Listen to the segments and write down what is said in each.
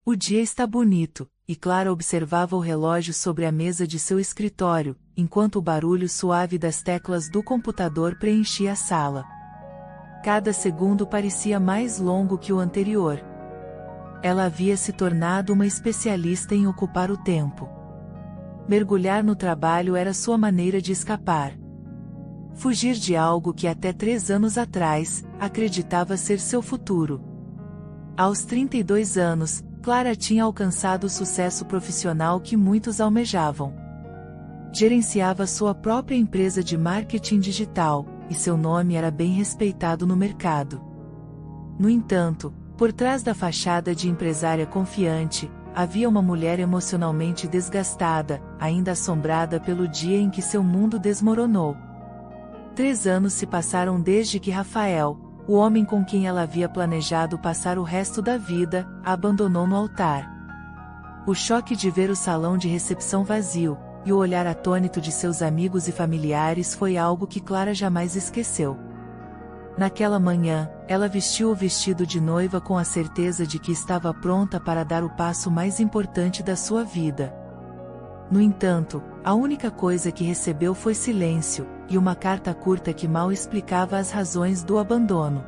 O dia está bonito, e Clara observava o relógio sobre a mesa de seu escritório, enquanto o barulho suave das teclas do computador preenchia a sala. Cada segundo parecia mais longo que o anterior. Ela havia se tornado uma especialista em ocupar o tempo. Mergulhar no trabalho era sua maneira de escapar. Fugir de algo que até 3 anos atrás, acreditava ser seu futuro. Aos 32 anos, Clara tinha alcançado o sucesso profissional que muitos almejavam. Gerenciava sua própria empresa de marketing digital, e seu nome era bem respeitado no mercado. No entanto, por trás da fachada de empresária confiante, havia uma mulher emocionalmente desgastada, ainda assombrada pelo dia em que seu mundo desmoronou. 3 anos se passaram desde que Rafael, o homem com quem ela havia planejado passar o resto da vida, a abandonou no altar. O choque de ver o salão de recepção vazio, e o olhar atônito de seus amigos e familiares foi algo que Clara jamais esqueceu. Naquela manhã, ela vestiu o vestido de noiva com a certeza de que estava pronta para dar o passo mais importante da sua vida. No entanto, a única coisa que recebeu foi silêncio, e uma carta curta que mal explicava as razões do abandono.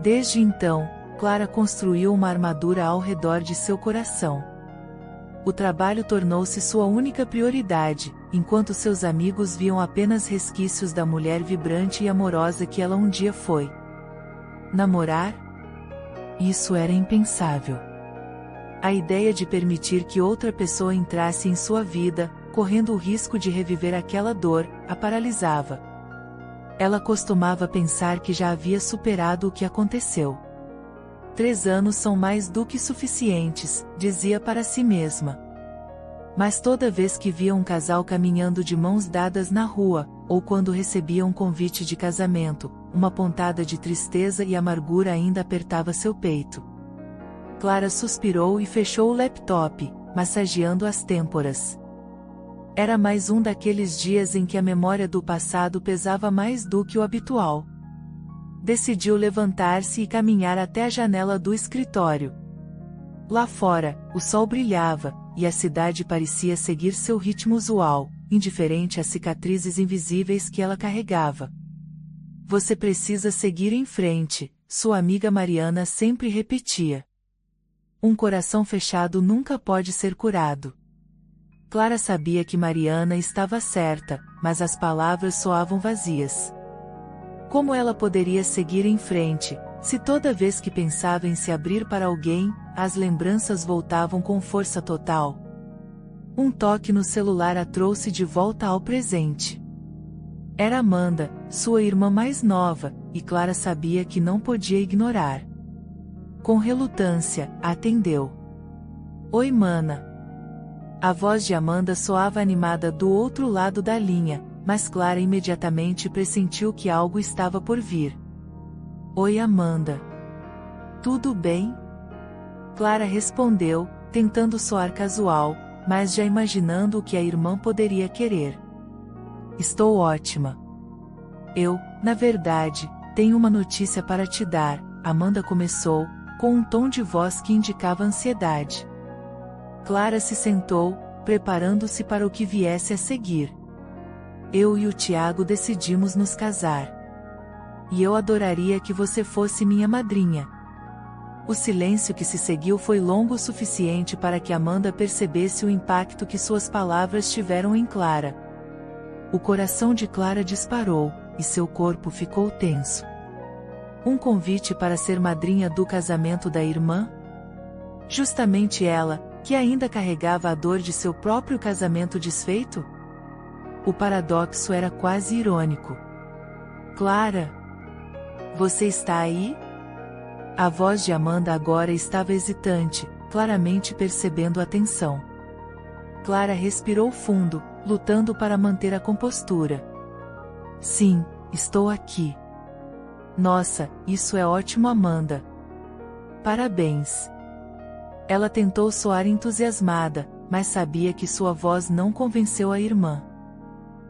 Desde então, Clara construiu uma armadura ao redor de seu coração. O trabalho tornou-se sua única prioridade, enquanto seus amigos viam apenas resquícios da mulher vibrante e amorosa que ela um dia foi. Namorar? Isso era impensável. A ideia de permitir que outra pessoa entrasse em sua vida, correndo o risco de reviver aquela dor, a paralisava. Ela costumava pensar que já havia superado o que aconteceu. 3 anos são mais do que suficientes, dizia para si mesma. Mas toda vez que via um casal caminhando de mãos dadas na rua, ou quando recebia um convite de casamento, uma pontada de tristeza e amargura ainda apertava seu peito. Clara suspirou e fechou o laptop, massageando as têmporas. Era mais um daqueles dias em que a memória do passado pesava mais do que o habitual. Decidiu levantar-se e caminhar até a janela do escritório. Lá fora, o sol brilhava, e a cidade parecia seguir seu ritmo usual, indiferente às cicatrizes invisíveis que ela carregava. Você precisa seguir em frente, sua amiga Mariana sempre repetia. Um coração fechado nunca pode ser curado. Clara sabia que Mariana estava certa, mas as palavras soavam vazias. Como ela poderia seguir em frente, se toda vez que pensava em se abrir para alguém, as lembranças voltavam com força total? Um toque no celular a trouxe de volta ao presente. Era Amanda, sua irmã mais nova, e Clara sabia que não podia ignorar. Com relutância, atendeu. Oi, mana. A voz de Amanda soava animada do outro lado da linha, mas Clara imediatamente pressentiu que algo estava por vir. Oi, Amanda. Tudo bem? Clara respondeu, tentando soar casual, mas já imaginando o que a irmã poderia querer. Estou ótima. Na verdade, tenho uma notícia para te dar, Amanda começou, com um tom de voz que indicava ansiedade. Clara se sentou, preparando-se para o que viesse a seguir. Eu e o Tiago decidimos nos casar. E eu adoraria que você fosse minha madrinha. O silêncio que se seguiu foi longo o suficiente para que Amanda percebesse o impacto que suas palavras tiveram em Clara. O coração de Clara disparou, e seu corpo ficou tenso. Um convite para ser madrinha do casamento da irmã? Justamente ela, que ainda carregava a dor de seu próprio casamento desfeito? O paradoxo era quase irônico. Clara? Você está aí? A voz de Amanda agora estava hesitante, claramente percebendo a tensão. Clara respirou fundo, lutando para manter a compostura. Sim, estou aqui. Nossa, isso é ótimo, Amanda. Parabéns. Ela tentou soar entusiasmada, mas sabia que sua voz não convenceu a irmã.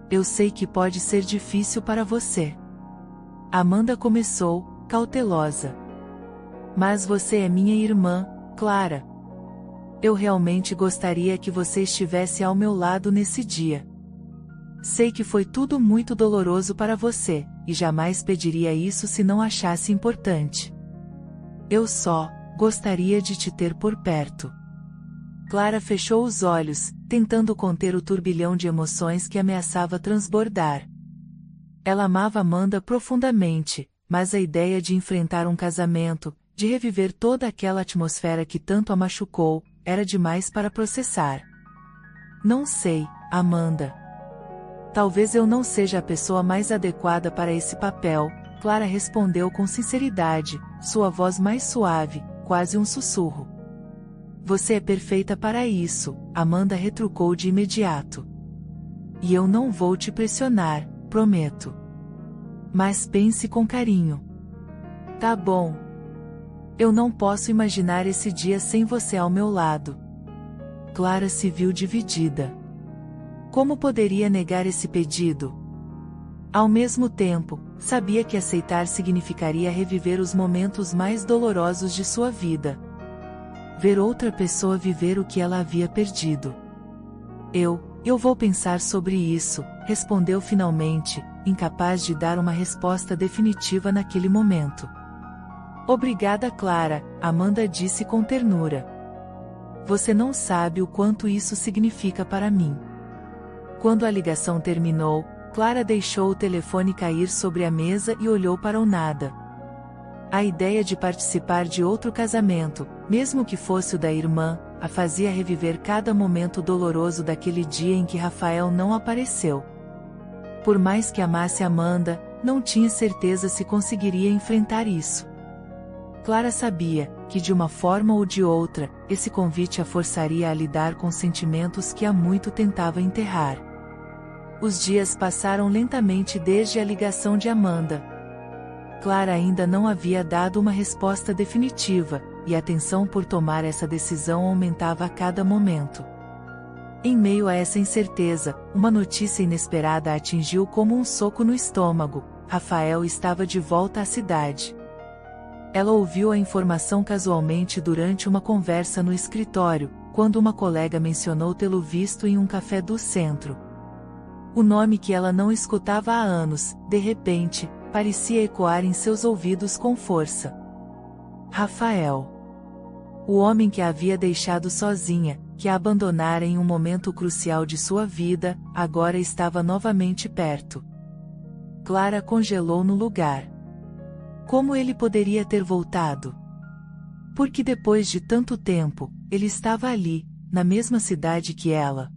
Eu sei que pode ser difícil para você. Amanda começou, cautelosa. Mas você é minha irmã, Clara. Eu realmente gostaria que você estivesse ao meu lado nesse dia. Sei que foi tudo muito doloroso para você, e jamais pediria isso se não achasse importante. Eu só gostaria de te ter por perto. Clara fechou os olhos, tentando conter o turbilhão de emoções que ameaçava transbordar. Ela amava Amanda profundamente, mas a ideia de enfrentar um casamento, de reviver toda aquela atmosfera que tanto a machucou, era demais para processar. Não sei, Amanda. Talvez eu não seja a pessoa mais adequada para esse papel, Clara respondeu com sinceridade, sua voz mais suave, quase um sussurro. Você é perfeita para isso, Amanda retrucou de imediato. E eu não vou te pressionar, prometo. Mas pense com carinho. Tá bom. Eu não posso imaginar esse dia sem você ao meu lado. Clara se viu dividida. Como poderia negar esse pedido? Ao mesmo tempo, sabia que aceitar significaria reviver os momentos mais dolorosos de sua vida. Ver outra pessoa viver o que ela havia perdido. Eu vou pensar sobre isso, respondeu finalmente, incapaz de dar uma resposta definitiva naquele momento. Obrigada, Clara, Amanda disse com ternura. Você não sabe o quanto isso significa para mim. Quando a ligação terminou, Clara deixou o telefone cair sobre a mesa e olhou para o nada. A ideia de participar de outro casamento, mesmo que fosse o da irmã, a fazia reviver cada momento doloroso daquele dia em que Rafael não apareceu. Por mais que amasse Amanda, não tinha certeza se conseguiria enfrentar isso. Clara sabia que de uma forma ou de outra, esse convite a forçaria a lidar com sentimentos que há muito tentava enterrar. Os dias passaram lentamente desde a ligação de Amanda. Clara ainda não havia dado uma resposta definitiva, e a tensão por tomar essa decisão aumentava a cada momento. Em meio a essa incerteza, uma notícia inesperada a atingiu como um soco no estômago: Rafael estava de volta à cidade. Ela ouviu a informação casualmente durante uma conversa no escritório, quando uma colega mencionou tê-lo visto em um café do centro. O nome que ela não escutava há anos, de repente, parecia ecoar em seus ouvidos com força. Rafael. O homem que a havia deixado sozinha, que a abandonara em um momento crucial de sua vida, agora estava novamente perto. Clara congelou no lugar. Como ele poderia ter voltado? Porque depois de tanto tempo, ele estava ali, na mesma cidade que ela.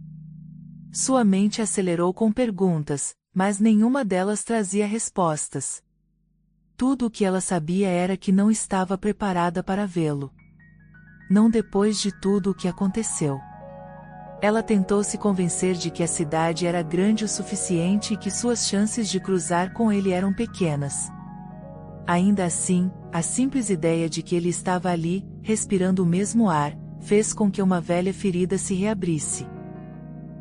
Sua mente acelerou com perguntas, mas nenhuma delas trazia respostas. Tudo o que ela sabia era que não estava preparada para vê-lo. Não depois de tudo o que aconteceu. Ela tentou se convencer de que a cidade era grande o suficiente e que suas chances de cruzar com ele eram pequenas. Ainda assim, a simples ideia de que ele estava ali, respirando o mesmo ar, fez com que uma velha ferida se reabrisse.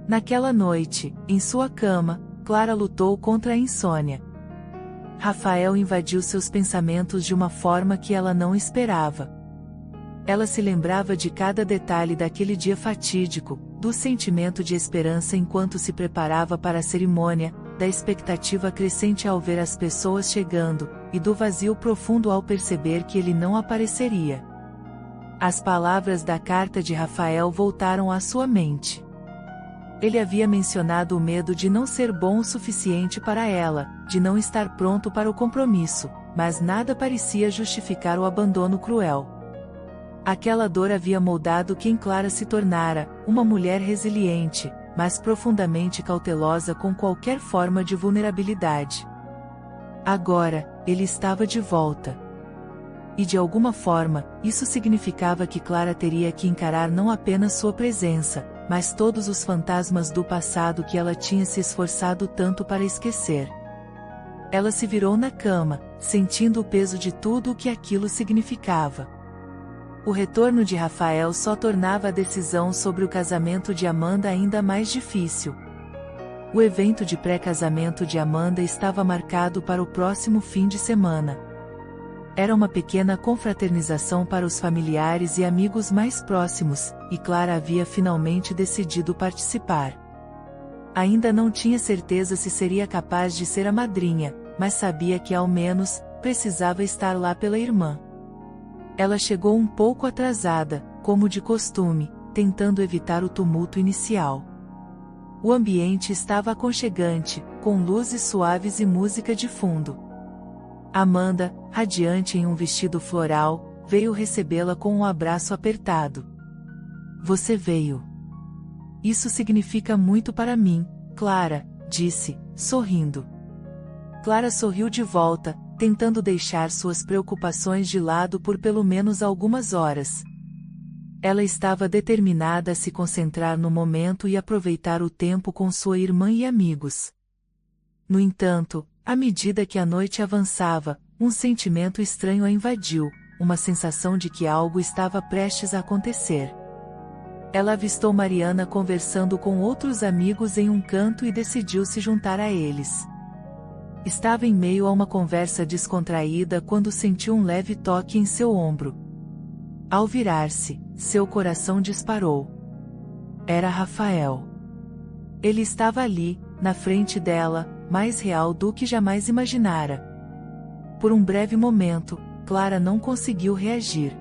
Naquela noite, em sua cama, Clara lutou contra a insônia. Rafael invadiu seus pensamentos de uma forma que ela não esperava. Ela se lembrava de cada detalhe daquele dia fatídico, do sentimento de esperança enquanto se preparava para a cerimônia, da expectativa crescente ao ver as pessoas chegando, e do vazio profundo ao perceber que ele não apareceria. As palavras da carta de Rafael voltaram à sua mente. Ele havia mencionado o medo de não ser bom o suficiente para ela, de não estar pronto para o compromisso, mas nada parecia justificar o abandono cruel. Aquela dor havia moldado quem Clara se tornara, uma mulher resiliente, mas profundamente cautelosa com qualquer forma de vulnerabilidade. Agora, ele estava de volta. E de alguma forma, isso significava que Clara teria que encarar não apenas sua presença, mas todos os fantasmas do passado que ela tinha se esforçado tanto para esquecer. Ela se virou na cama, sentindo o peso de tudo o que aquilo significava. O retorno de Rafael só tornava a decisão sobre o casamento de Amanda ainda mais difícil. O evento de pré-casamento de Amanda estava marcado para o próximo fim de semana. Era uma pequena confraternização para os familiares e amigos mais próximos, e Clara havia finalmente decidido participar. Ainda não tinha certeza se seria capaz de ser a madrinha, mas sabia que ao menos, precisava estar lá pela irmã. Ela chegou um pouco atrasada, como de costume, tentando evitar o tumulto inicial. O ambiente estava aconchegante, com luzes suaves e música de fundo. Amanda, radiante em um vestido floral, veio recebê-la com um abraço apertado. Você veio. Isso significa muito para mim, Clara, disse, sorrindo. Clara sorriu de volta, tentando deixar suas preocupações de lado por pelo menos algumas horas. Ela estava determinada a se concentrar no momento e aproveitar o tempo com sua irmã e amigos. No entanto, à medida que a noite avançava, um sentimento estranho a invadiu, uma sensação de que algo estava prestes a acontecer. Ela avistou Mariana conversando com outros amigos em um canto e decidiu se juntar a eles. Estava em meio a uma conversa descontraída quando sentiu um leve toque em seu ombro. Ao virar-se, seu coração disparou. Era Rafael. Ele estava ali, na frente dela, mais real do que jamais imaginara. Por um breve momento, Clara não conseguiu reagir.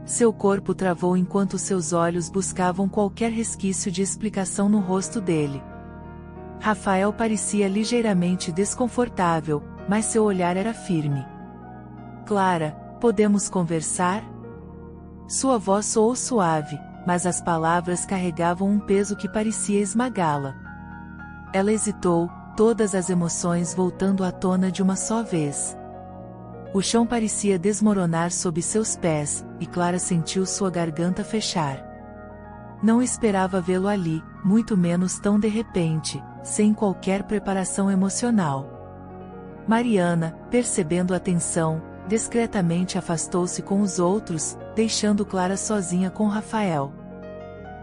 Seu corpo travou enquanto seus olhos buscavam qualquer resquício de explicação no rosto dele. Rafael parecia ligeiramente desconfortável, mas seu olhar era firme. Clara, podemos conversar? Sua voz soou suave, mas as palavras carregavam um peso que parecia esmagá-la. Ela hesitou, todas as emoções voltando à tona de uma só vez. O chão parecia desmoronar sob seus pés, e Clara sentiu sua garganta fechar. Não esperava vê-lo ali, muito menos tão de repente, sem qualquer preparação emocional. Mariana, percebendo a tensão, discretamente afastou-se com os outros, deixando Clara sozinha com Rafael.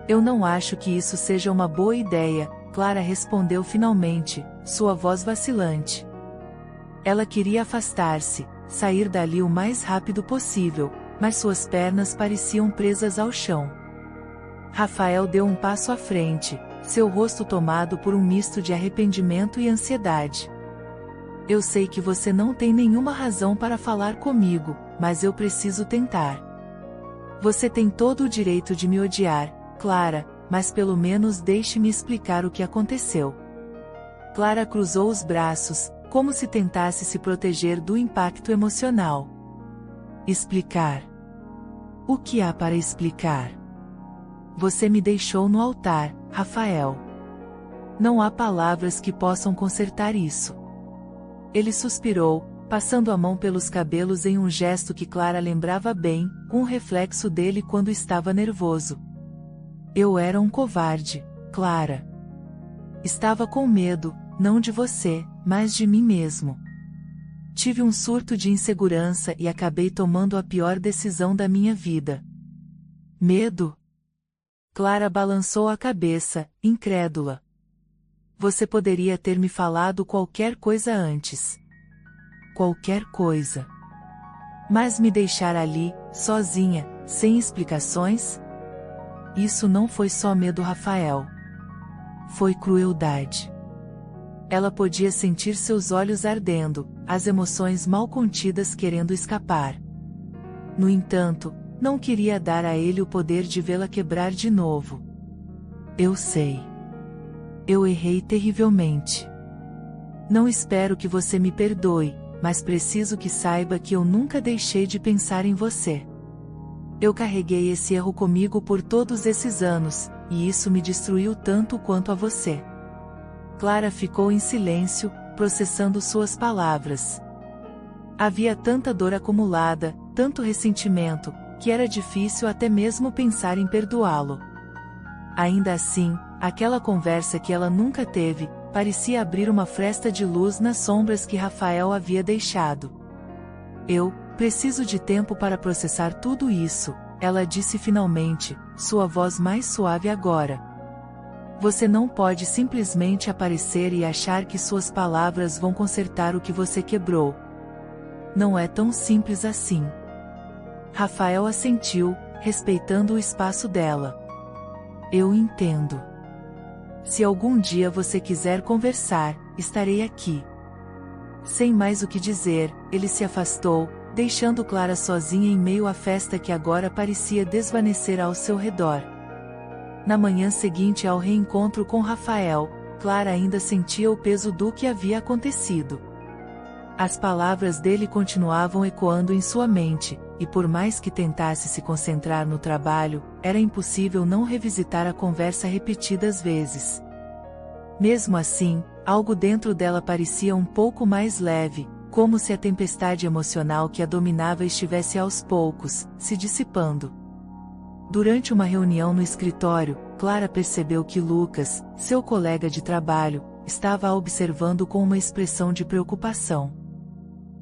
Eu não acho que isso seja uma boa ideia, Clara respondeu finalmente, sua voz vacilante. Ela queria afastar-se, sair dali o mais rápido possível, mas suas pernas pareciam presas ao chão. Rafael deu um passo à frente, seu rosto tomado por um misto de arrependimento e ansiedade. Eu sei que você não tem nenhuma razão para falar comigo, mas eu preciso tentar. Você tem todo o direito de me odiar, Clara, mas pelo menos deixe-me explicar o que aconteceu. Clara cruzou os braços, como se tentasse se proteger do impacto emocional. Explicar. O que há para explicar? Você me deixou no altar, Rafael. Não há palavras que possam consertar isso. Ele suspirou, passando a mão pelos cabelos em um gesto que Clara lembrava bem, um reflexo dele quando estava nervoso. Eu era um covarde, Clara. Estava com medo, não de você, mas de mim mesmo. Tive um surto de insegurança e acabei tomando a pior decisão da minha vida. Medo? Clara balançou a cabeça, incrédula. Você poderia ter me falado qualquer coisa antes. Qualquer coisa. Mas me deixar ali, sozinha, sem explicações? Isso não foi só medo, Rafael. Foi crueldade. Ela podia sentir seus olhos ardendo, as emoções mal contidas querendo escapar. No entanto, não queria dar a ele o poder de vê-la quebrar de novo. Eu sei. Eu errei terrivelmente. Não espero que você me perdoe, mas preciso que saiba que eu nunca deixei de pensar em você. Eu carreguei esse erro comigo por todos esses anos, e isso me destruiu tanto quanto a você. Clara ficou em silêncio, processando suas palavras. Havia tanta dor acumulada, tanto ressentimento, que era difícil até mesmo pensar em perdoá-lo. Ainda assim, aquela conversa que ela nunca teve, parecia abrir uma fresta de luz nas sombras que Rafael havia deixado. Eu preciso de tempo para processar tudo isso, ela disse finalmente, sua voz mais suave agora. Você não pode simplesmente aparecer e achar que suas palavras vão consertar o que você quebrou. não é tão simples assim. Rafael assentiu, respeitando o espaço dela. Eu entendo. Se algum dia você quiser conversar, estarei aqui. Sem mais o que dizer, ele se afastou, deixando Clara sozinha em meio à festa que agora parecia desvanecer ao seu redor. Na manhã seguinte ao reencontro com Rafael, Clara ainda sentia o peso do que havia acontecido. As palavras dele continuavam ecoando em sua mente, e por mais que tentasse se concentrar no trabalho, era impossível não revisitar a conversa repetidas vezes. Mesmo assim, algo dentro dela parecia um pouco mais leve, como se a tempestade emocional que a dominava estivesse aos poucos, se dissipando. Durante uma reunião no escritório, Clara percebeu que Lucas, seu colega de trabalho, estava a observando com uma expressão de preocupação.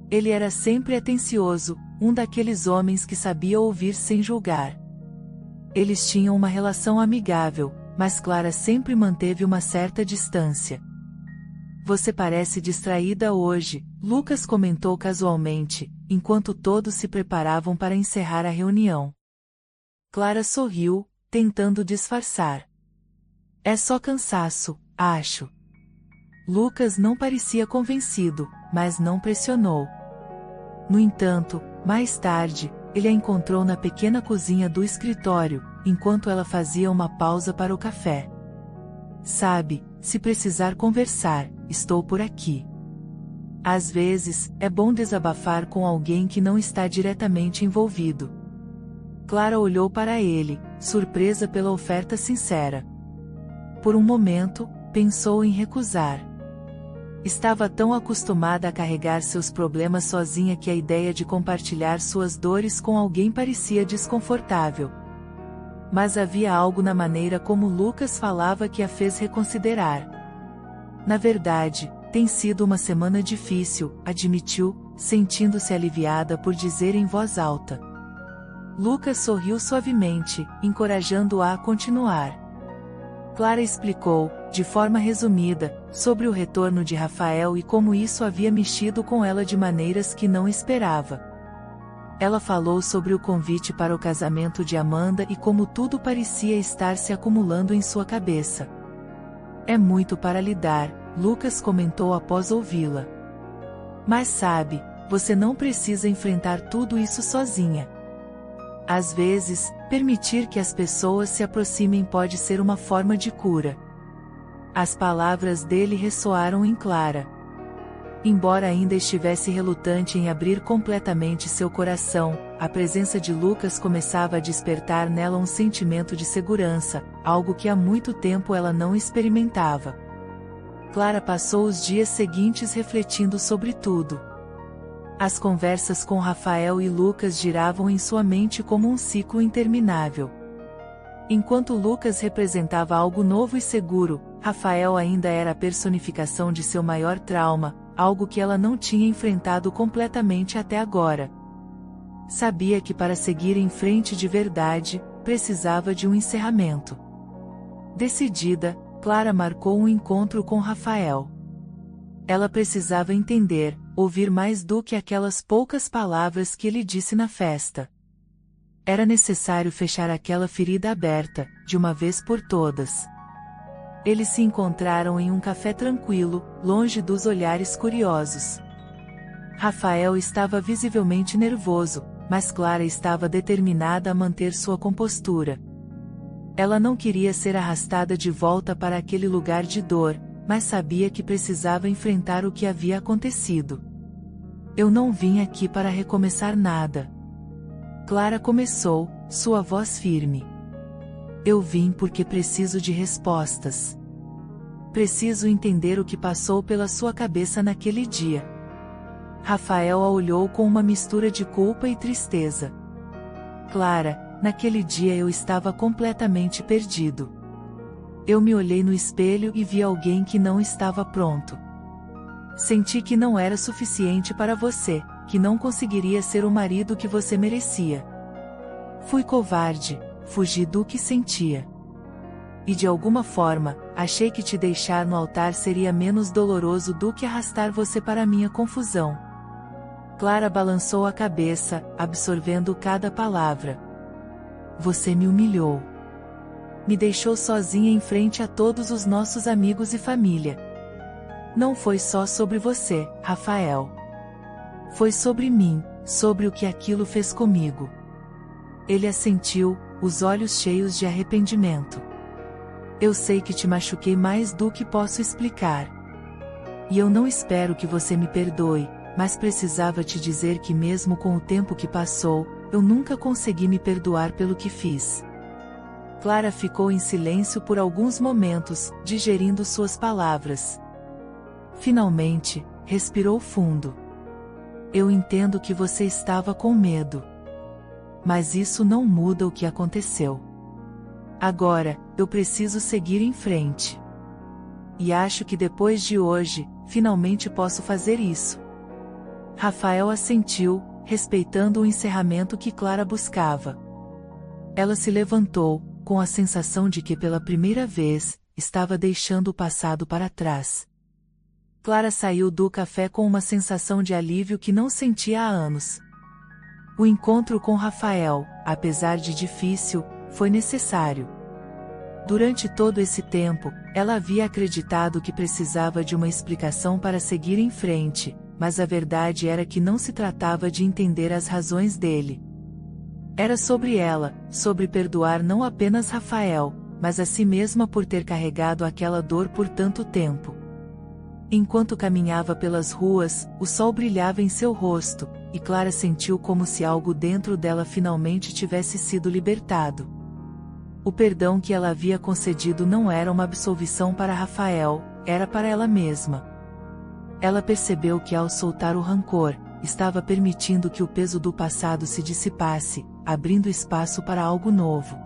Ele era sempre atencioso, um daqueles homens que sabia ouvir sem julgar. Eles tinham uma relação amigável, mas Clara sempre manteve uma certa distância. Você parece distraída hoje, Lucas comentou casualmente, enquanto todos se preparavam para encerrar a reunião. Clara sorriu, tentando disfarçar. É só cansaço, acho. Lucas não parecia convencido, mas não pressionou. No entanto, mais tarde, ele a encontrou na pequena cozinha do escritório, enquanto ela fazia uma pausa para o café. Sabe, se precisar conversar, estou por aqui. Às vezes, é bom desabafar com alguém que não está diretamente envolvido. Clara olhou para ele, surpresa pela oferta sincera. Por um momento, pensou em recusar. Estava tão acostumada a carregar seus problemas sozinha que a ideia de compartilhar suas dores com alguém parecia desconfortável. Mas havia algo na maneira como Lucas falava que a fez reconsiderar. Na verdade, tem sido uma semana difícil, admitiu, sentindo-se aliviada por dizer em voz alta. Lucas sorriu suavemente, encorajando-a a continuar. Clara explicou, de forma resumida, sobre o retorno de Rafael e como isso havia mexido com ela de maneiras que não esperava. Ela falou sobre o convite para o casamento de Amanda e como tudo parecia estar se acumulando em sua cabeça. É muito para lidar, Lucas comentou após ouvi-la. Mas sabe, você não precisa enfrentar tudo isso sozinha. Às vezes, permitir que as pessoas se aproximem pode ser uma forma de cura. As palavras dele ressoaram em Clara. Embora ainda estivesse relutante em abrir completamente seu coração, a presença de Lucas começava a despertar nela um sentimento de segurança, algo que há muito tempo ela não experimentava. Clara passou os dias seguintes refletindo sobre tudo. As conversas com Rafael e Lucas giravam em sua mente como um ciclo interminável. Enquanto Lucas representava algo novo e seguro, Rafael ainda era a personificação de seu maior trauma, algo que ela não tinha enfrentado completamente até agora. Sabia que para seguir em frente de verdade, precisava de um encerramento. Decidida, Clara marcou um encontro com Rafael. Ela precisava entender, ouvir mais do que aquelas poucas palavras que ele disse na festa. Era necessário fechar aquela ferida aberta, de uma vez por todas. Eles se encontraram em um café tranquilo, longe dos olhares curiosos. Rafael estava visivelmente nervoso, mas Clara estava determinada a manter sua compostura. Ela não queria ser arrastada de volta para aquele lugar de dor, mas sabia que precisava enfrentar o que havia acontecido. Eu não vim aqui para recomeçar nada. Clara começou, sua voz firme. Eu vim porque preciso de respostas. Preciso entender o que passou pela sua cabeça naquele dia. Rafael a olhou com uma mistura de culpa e tristeza. Clara, naquele dia eu estava completamente perdido. Eu me olhei no espelho e vi alguém que não estava pronto. Senti que não era suficiente para você, que não conseguiria ser o marido que você merecia. Fui covarde, fugi do que sentia. E de alguma forma, achei que te deixar no altar seria menos doloroso do que arrastar você para minha confusão. Clara balançou a cabeça, absorvendo cada palavra. Você me humilhou. Me deixou sozinha em frente a todos os nossos amigos e família. Não foi só sobre você, Rafael. Foi sobre mim, sobre o que aquilo fez comigo. Ele assentiu, os olhos cheios de arrependimento. Eu sei que te machuquei mais do que posso explicar. E eu não espero que você me perdoe, mas precisava te dizer que mesmo com o tempo que passou, eu nunca consegui me perdoar pelo que fiz. Clara ficou em silêncio por alguns momentos, digerindo suas palavras. Finalmente, respirou fundo. Eu entendo que você estava com medo. Mas isso não muda o que aconteceu. Agora, eu preciso seguir em frente. E acho que depois de hoje, finalmente posso fazer isso. Rafael assentiu, respeitando o encerramento que Clara buscava. Ela se levantou, com a sensação de que pela primeira vez, estava deixando o passado para trás. Clara saiu do café com uma sensação de alívio que não sentia há anos. O encontro com Rafael, apesar de difícil, foi necessário. Durante todo esse tempo, ela havia acreditado que precisava de uma explicação para seguir em frente, mas a verdade era que não se tratava de entender as razões dele. Era sobre ela, sobre perdoar não apenas Rafael, mas a si mesma por ter carregado aquela dor por tanto tempo. Enquanto caminhava pelas ruas, o sol brilhava em seu rosto, e Clara sentiu como se algo dentro dela finalmente tivesse sido libertado. O perdão que ela havia concedido não era uma absolvição para Rafael, era para ela mesma. Ela percebeu que ao soltar o rancor, estava permitindo que o peso do passado se dissipasse, abrindo espaço para algo novo.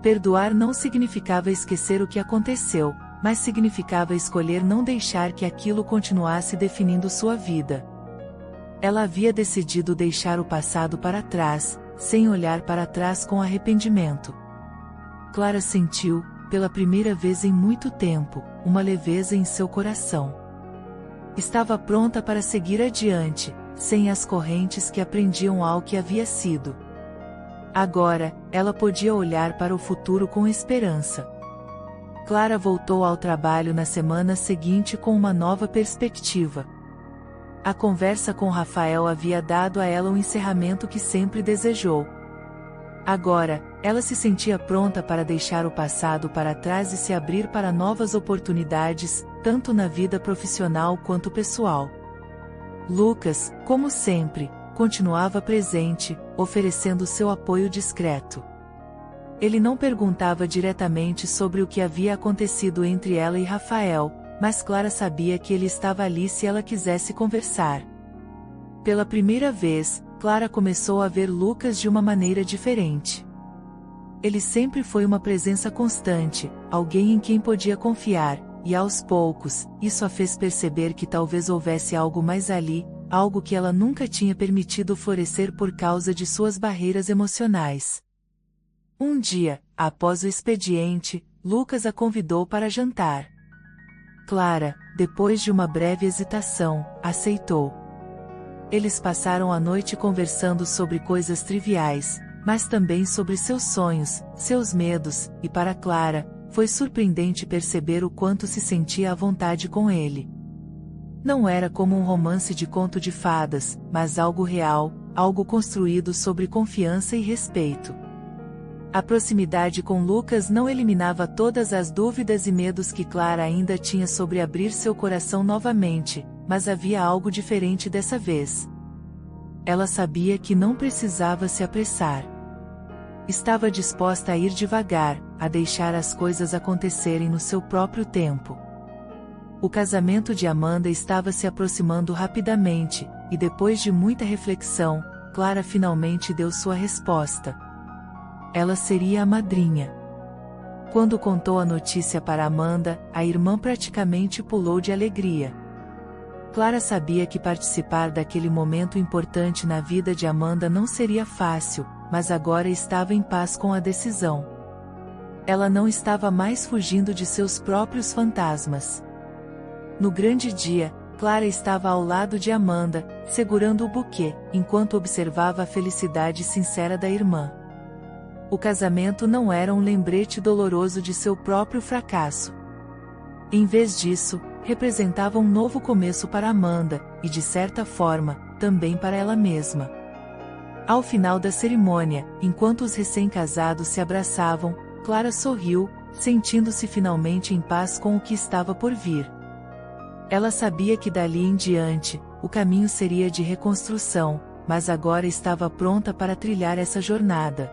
Perdoar não significava esquecer o que aconteceu, mas significava escolher não deixar que aquilo continuasse definindo sua vida. Ela havia decidido deixar o passado para trás, sem olhar para trás com arrependimento. Clara sentiu, pela primeira vez em muito tempo, uma leveza em seu coração. Estava pronta para seguir adiante, sem as correntes que aprendiam ao que havia sido. Agora, ela podia olhar para o futuro com esperança. Clara voltou ao trabalho na semana seguinte com uma nova perspectiva. A conversa com Rafael havia dado a ela o encerramento que sempre desejou. Agora, ela se sentia pronta para deixar o passado para trás e se abrir para novas oportunidades, tanto na vida profissional quanto pessoal. Lucas, como sempre, continuava presente, oferecendo seu apoio discreto. Ele não perguntava diretamente sobre o que havia acontecido entre ela e Rafael, mas Clara sabia que ele estava ali se ela quisesse conversar. Pela primeira vez, Clara começou a ver Lucas de uma maneira diferente. Ele sempre foi uma presença constante, alguém em quem podia confiar, e aos poucos, isso a fez perceber que talvez houvesse algo mais ali, algo que ela nunca tinha permitido florescer por causa de suas barreiras emocionais. Um dia, após o expediente, Lucas a convidou para jantar. Clara, depois de uma breve hesitação, aceitou. Eles passaram a noite conversando sobre coisas triviais, mas também sobre seus sonhos, seus medos, e para Clara, foi surpreendente perceber o quanto se sentia à vontade com ele. Não era como um romance de conto de fadas, mas algo real, algo construído sobre confiança e respeito. A proximidade com Lucas não eliminava todas as dúvidas e medos que Clara ainda tinha sobre abrir seu coração novamente, mas havia algo diferente dessa vez. Ela sabia que não precisava se apressar. Estava disposta a ir devagar, a deixar as coisas acontecerem no seu próprio tempo. O casamento de Amanda estava se aproximando rapidamente, e depois de muita reflexão, Clara finalmente deu sua resposta. Ela seria a madrinha. Quando contou a notícia para Amanda, a irmã praticamente pulou de alegria. Clara sabia que participar daquele momento importante na vida de Amanda não seria fácil, mas agora estava em paz com a decisão. Ela não estava mais fugindo de seus próprios fantasmas. No grande dia, Clara estava ao lado de Amanda, segurando o buquê, enquanto observava a felicidade sincera da irmã. O casamento não era um lembrete doloroso de seu próprio fracasso. Em vez disso, representava um novo começo para Amanda, e de certa forma, também para ela mesma. Ao final da cerimônia, enquanto os recém-casados se abraçavam, Clara sorriu, sentindo-se finalmente em paz com o que estava por vir. Ela sabia que dali em diante, o caminho seria de reconstrução, mas agora estava pronta para trilhar essa jornada.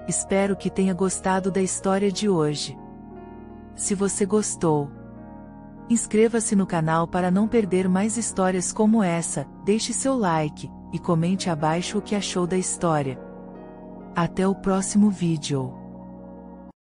Espero que tenha gostado da história de hoje. Se você gostou, inscreva-se no canal para não perder mais histórias como essa, deixe seu like, e comente abaixo o que achou da história. Até o próximo vídeo.